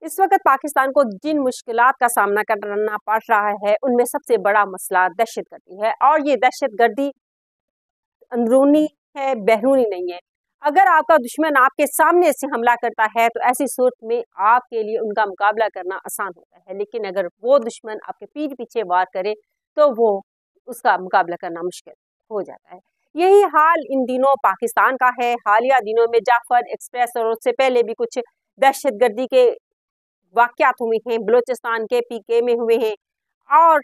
इस वक्त पाकिस्तान को जिन मुश्किलात का सामना करना पड़ रहा है उनमें सबसे बड़ा मसला दहशतगर्दी है, और ये दहशतगर्दी अंदरूनी है, बैरूनी नहीं है। अगर आपका दुश्मन आपके सामने से हमला करता है तो ऐसी सूरत में आपके लिए उनका मुकाबला करना आसान होता है, लेकिन अगर वो दुश्मन आपके पीठ पीछे वार करे तो वो उसका मुकाबला करना मुश्किल हो जाता है। यही हाल इन दिनों पाकिस्तान का है। हालिया दिनों में जाफर एक्सप्रेस और उससे पहले भी कुछ दहशतगर्दी के वाक़यात हुए हैं, बलूचिस्तान के पीके में हुए हैं, और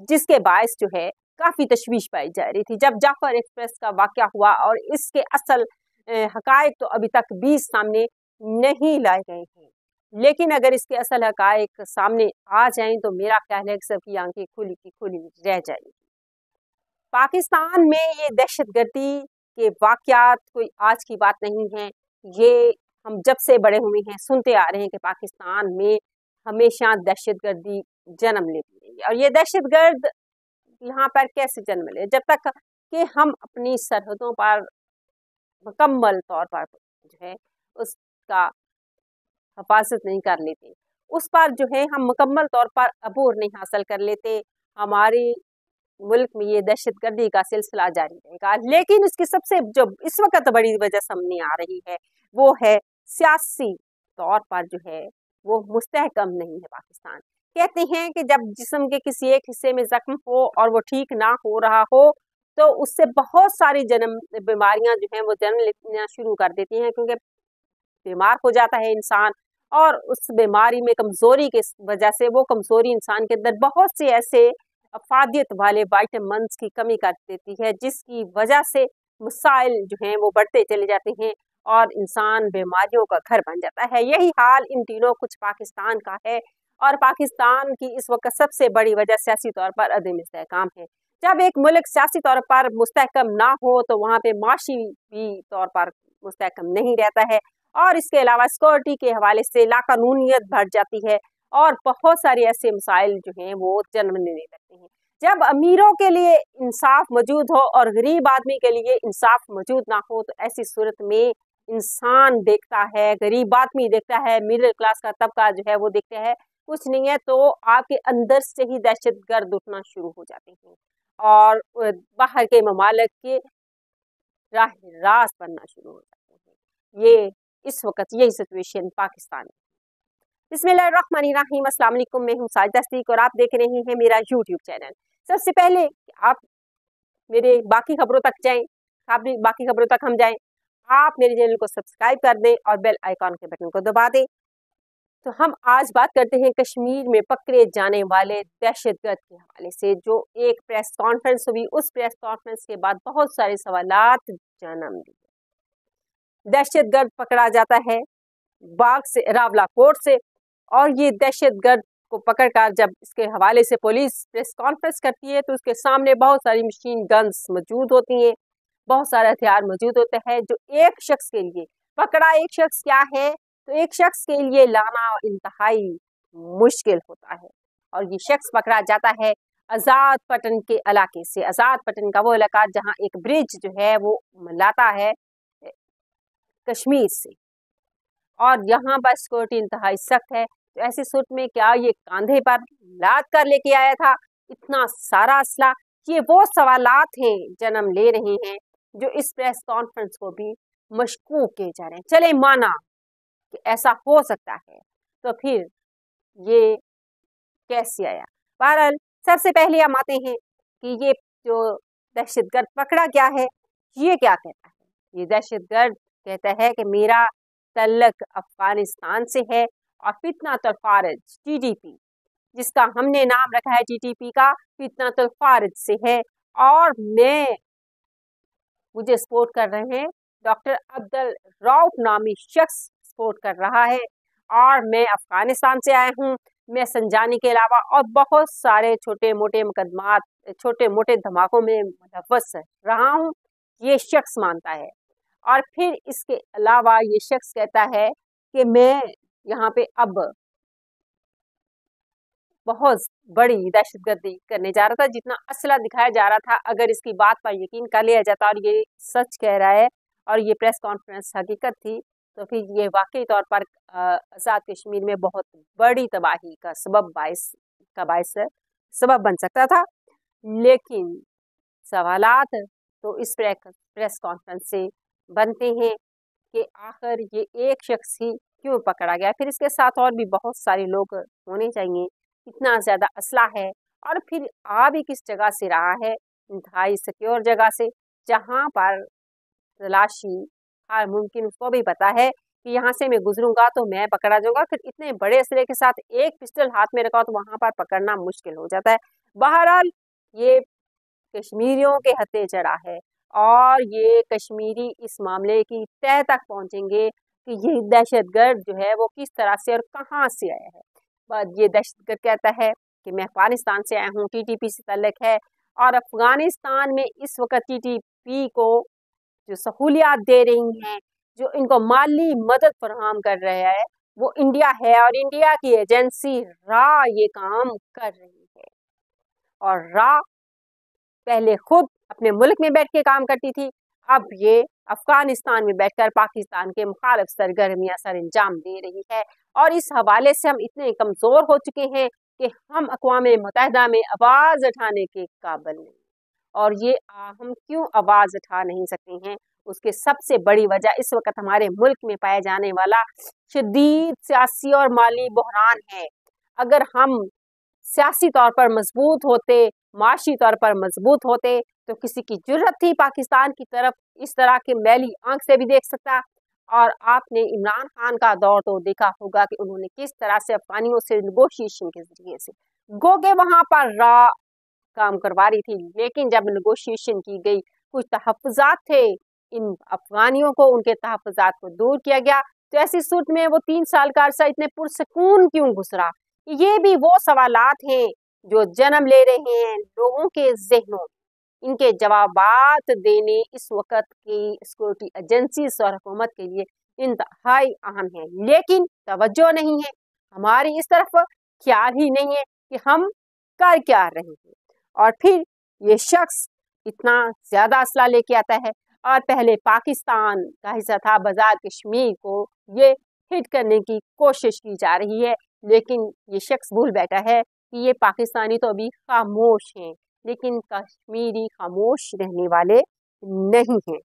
जिसके बायस जो है काफ़ी तशवीश पाई जा रही थी। जब जाफर एक्सप्रेस का वाक़या हुआ और इसके असल हक़ाइक़ तो अभी तक भी सामने नहीं लाए गए हैं, लेकिन अगर इसके असल हक़ाइक़ सामने आ जाएं तो मेरा ख्याल है कि सबकी आंखें खुली की खुली रह जाएंगी। पाकिस्तान में ये दहशतगर्दी के वाक़यात कोई आज की बात नहीं है। ये हम जब से बड़े हुए हैं सुनते आ रहे हैं कि पाकिस्तान में हमेशा दहशतगर्दी जन्म लेती रही है, और ये दहशतगर्द यहाँ पर कैसे जन्म ले, जब तक कि हम अपनी सरहदों पर मुकम्मल तौर पर जो है उसका हिफाजत नहीं कर लेते, उस पर जो है हम मुकम्मल तौर पर अबूर नहीं हासिल कर लेते, हमारी मुल्क में ये दहशतगर्दी का सिलसिला जारी रहेगा। लेकिन इसकी सबसे जो इस वक्त बड़ी वजह सामने आ रही है वो है सियासी तौर पर जो है वो मुस्तहकम नहीं है पाकिस्तान। कहते हैं कि जब जिस्म के किसी एक हिस्से में जख्म हो और वो ठीक ना हो रहा हो तो उससे बहुत सारी जन्म बीमारियां जो हैं वो जन्म लेना शुरू कर देती हैं, क्योंकि बीमार हो जाता है इंसान और उस बीमारी में कमज़ोरी के वजह से वो कमज़ोरी इंसान के अंदर बहुत से ऐसे अफादियत वाले वाइटामिन्स की कमी कर देती है, जिसकी वजह से मसाइल जो हैं वो बढ़ते चले जाते हैं और इंसान बीमारियों का घर बन जाता है। यही हाल इन दिनों कुछ पाकिस्तान का है, और पाकिस्तान की इस वक्त सबसे बड़ी वजह सियासी तौर पर अदम इस्तेहकाम है। जब एक मुल्क सियासी तौर पर मुस्तहकम ना हो तो वहाँ पे माशी भी तौर पर मुस्तहकम नहीं रहता है, और इसके अलावा सिक्योरिटी के हवाले से लाकानूनियत बढ़ जाती है और बहुत सारे ऐसे मसाइल जो हैं वो जन्म लेने लगते हैं। जब अमीरों के लिए इंसाफ मौजूद हो और गरीब आदमी के लिए इंसाफ मौजूद ना हो तो ऐसी सूरत में इंसान देखता है, गरीब आदमी देखता है, मिडिल क्लास का तबका जो है वो देखता है कुछ नहीं है, तो आपके अंदर से ही दहशतगर्द उठना शुरू हो जाते हैं और बाहर के ममालिक के राह रास्त बनना शुरू हो जाते हैं। ये इस वक्त यही सिचुएशन पाकिस्तान में। बिस्मिल्लाहिर्रहमानिर्रहीम, अस्सलाम वालेकुम, मैं हूँ साजिदा सिद्दीक और आप देख रहे हैं मेरा यूट्यूब चैनल। सबसे पहले आप मेरे बाकी खबरों तक जाएं, बाकी खबरों तक हम जाएं, आप मेरे चैनल को सब्सक्राइब कर दें और बेल आइकॉन के बटन को दबा दें। तो हम आज बात करते हैं कश्मीर में पकड़े जाने वाले दहशतगर्द के हवाले से। जो एक प्रेस कॉन्फ्रेंस हुई, उस प्रेस कॉन्फ्रेंस के बाद बहुत सारे सवालात जन्म लिए। दहशतगर्द पकड़ा जाता है बाग से, रावलाकोट से, और ये दहशतगर्द को पकड़कर जब इसके हवाले से पुलिस प्रेस कॉन्फ्रेंस करती है तो उसके सामने बहुत सारी मशीन गन्स मौजूद होती हैं, बहुत सारे हथियार मौजूद होते हैं जो एक शख्स के लिए पकड़ा एक शख्स क्या है तो एक शख्स के लिए लाना इंतहाई मुश्किल होता है। और ये शख्स पकड़ा जाता है आज़ाद पटन के इलाके से। आज़ाद पटन का वो इलाका जहाँ एक ब्रिज जो है वो मिलाता है कश्मीर से, और यहाँ पर सिक्योरिटी इंतहाई सख्त है। तो ऐसी सूरत में क्या ये कांधे पर लाद कर लेके आया था इतना सारा असला? ये वो सवालात हैं जन्म ले रहे हैं जो इस प्रेस कॉन्फ्रेंस को भी मशकूक किए जा रहे हैं। चले माना कि ऐसा हो सकता है, तो फिर ये कैसे आया? बहरहाल सबसे पहले हम आते हैं कि ये जो दहशतगर्द पकड़ा क्या है, ये क्या कहता है? ये दहशतगर्द कहता है कि मेरा तल्लक अफगानिस्तान से है और फितनातुल फारिज TTP, जिसका हमने नाम रखा है TTP का, फितनातुल फारिज से है, और मुझे सपोर्ट कर रहे हैं डॉक्टर अब्दुल रऊफ नामी शख्स सपोर्ट कर रहा है, और मैं अफगानिस्तान से आया हूँ। मैं संजानी के अलावा और बहुत सारे छोटे मोटे मुकदमात, छोटे मोटे धमाकों में मुलव्वस रहा हूँ, ये शख्स मानता है। और फिर इसके अलावा ये शख्स कहता है कि मैं यहाँ पे अब बहुत बड़ी दहशतगर्दी करने जा रहा था, जितना असला दिखाया जा रहा था अगर इसकी बात पर यकीन कर लिया जाता और ये सच कह रहा है और ये प्रेस कॉन्फ्रेंस हकीकत थी तो फिर ये वाकई तौर पर आज़ाद कश्मीर में बहुत बड़ी तबाही का बायस सबब बन सकता था। लेकिन सवालात तो इस प्रेस कॉन्फ्रेंस से बनते हैं कि आखिर ये एक शख्स ही क्यों पकड़ा गया, फिर इसके साथ और भी बहुत सारे लोग होने चाहिए, इतना ज़्यादा असला है, और फिर आ भी किस जगह से रहा है, इंतहाई सिक्योर जगह से, जहाँ पर तलाशी हर मुमकिन उसको भी पता है कि यहाँ से मैं गुजरूंगा तो मैं पकड़ा जाऊंगा। फिर इतने बड़े असले के साथ एक पिस्टल हाथ में रखा तो वहां पर पकड़ना मुश्किल हो जाता है। बहरहाल ये कश्मीरियों के हत्थे चढ़ा है और ये कश्मीरी इस मामले की तह तक पहुंचेंगे कि ये दहशतगर्द जो है वो किस तरह से और कहाँ से आया है। पर ये दहशतगर्द कहता है कि मैं अफगानिस्तान से आया हूँ, टीटीपी से ताल्लुक है, और अफगानिस्तान में इस वक्त टीटीपी को जो सहूलियात दे रही हैं, जो इनको माली मदद फराहम कर रहा है, वो इंडिया है, और इंडिया की एजेंसी रा ये काम कर रही है। और रा पहले खुद अपने मुल्क में बैठ के काम करती थी, अब ये अफगानिस्तान में बैठकर पाकिस्तान के मुखालिफ सरगर्मियां सर अंजाम दे रही है। और इस हवाले से हम इतने कमजोर हो चुके हैं कि हम अक़वाम मुत्तहिदा में आवाज उठाने के काबिल नहीं। और ये हम क्यों आवाज उठा नहीं सकते हैं, उसके सबसे बड़ी वजह इस वक्त हमारे मुल्क में पाया जाने वाला शदीद सियासी और माली बहरान है। अगर हम सियासी तौर पर मजबूत होते, माशी तौर पर मजबूत होते, तो किसी की जरूरत थी पाकिस्तान की तरफ इस तरह के मैली आंख से भी देख सकता। और आपने इमरान खान का दौर तो देखा होगा कि उन्होंने किस तरह से अफगानियों से नेगोशिएशन के जरिए से गोगे वहां पर रा काम करवा रही थी, लेकिन जब नेगोशिएशन की गई कुछ तहफ़्फ़ुज़ात थे, इन अफगानियों को उनके तहफ़्फ़ुज़ात को दूर किया गया, तो ऐसी सूरत में वो 3 साल का अरसा इतने पुरसकून क्यों गुजरा। ये भी वो सवालात हैं जो जन्म ले रहे हैं लोगों के ज़हनों। इनके जवाबात देने इस वक्त की सिक्योरिटी एजेंसीज और हुकूमत के लिए इंतहाई अहम है, लेकिन तवज्जो नहीं है, हमारी इस तरफ ख्याल ही नहीं है कि हम कर क्या रहे हैं। और फिर ये शख्स इतना ज्यादा असला लेके आता है, और पहले पाकिस्तान का हिस्सा था बाजार कश्मीर को ये हिट करने की कोशिश की जा रही है, लेकिन ये शख्स भूल बैठा है कि ये पाकिस्तानी तो अभी खामोश हैं, लेकिन कश्मीरी खामोश रहने वाले नहीं हैं,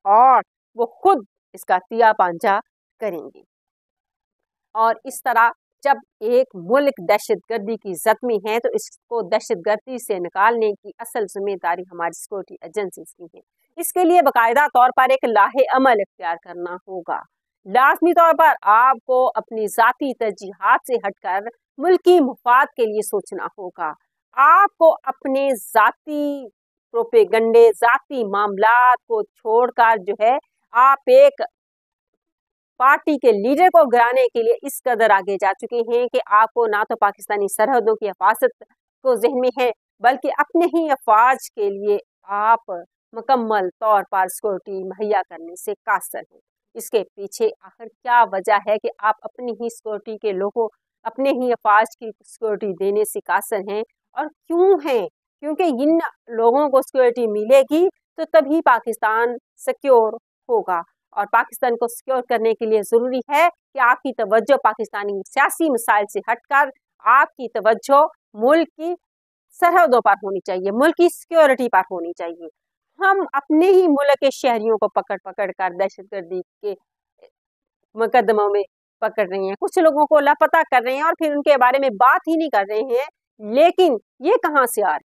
और वो खुद इसका तिया पांजा करेंगे। और इस तरह जब एक मुल्क दहशतगर्दी की जद में है, तो इसको दहशतगर्दी से निकालने की असल जिम्मेदारी हमारी सिक्योरिटी एजेंसीज की है। इसके लिए बाकायदा तौर पर एक लाहे अमल इख्तियार करना होगा। लाजमी तौर पर आपको अपनी जाती तरजीहात से हटकर मुल्की मुफाद के लिए सोचना होगा। आपको अपने जाती प्रोपेगंडे, जाती मामलात को छोड़कर जो है आप एक पार्टी के लीडर को गिराने के लिए इस कदर आगे जा चुके हैं कि आपको ना तो पाकिस्तानी सरहदों की हिफाजत को जहन में है, बल्कि अपने ही अफवाज के लिए आप मुकम्मल तौर पर सिक्योरिटी मुहैया करने से कासर हैं। इसके पीछे आखिर क्या वजह है कि आप अपनी ही सिक्योरिटी के लोगों, अपने ही अफवाज की सिक्योरिटी देने से कासर हैं, और क्यों हैं? क्योंकि इन लोगों को सिक्योरिटी मिलेगी तो तभी पाकिस्तान सिक्योर होगा, और पाकिस्तान को सिक्योर करने के लिए ज़रूरी है कि आपकी तवज्जो पाकिस्तानी सियासी मसाइल से हटकर आपकी तवज्जो मुल्क की सरहदों पर होनी चाहिए, मुल्क की सिक्योरिटी पर होनी चाहिए। हम अपने ही मुल्क के शहरियों को पकड़ पकड़ कर दहशतगर्दी के मुकदमों में पकड़ रहे हैं, कुछ लोगों को लापता कर रहे हैं, और फिर उनके बारे में बात ही नहीं कर रहे हैं। लेकिन ये कहाँ से आ रहे हैं?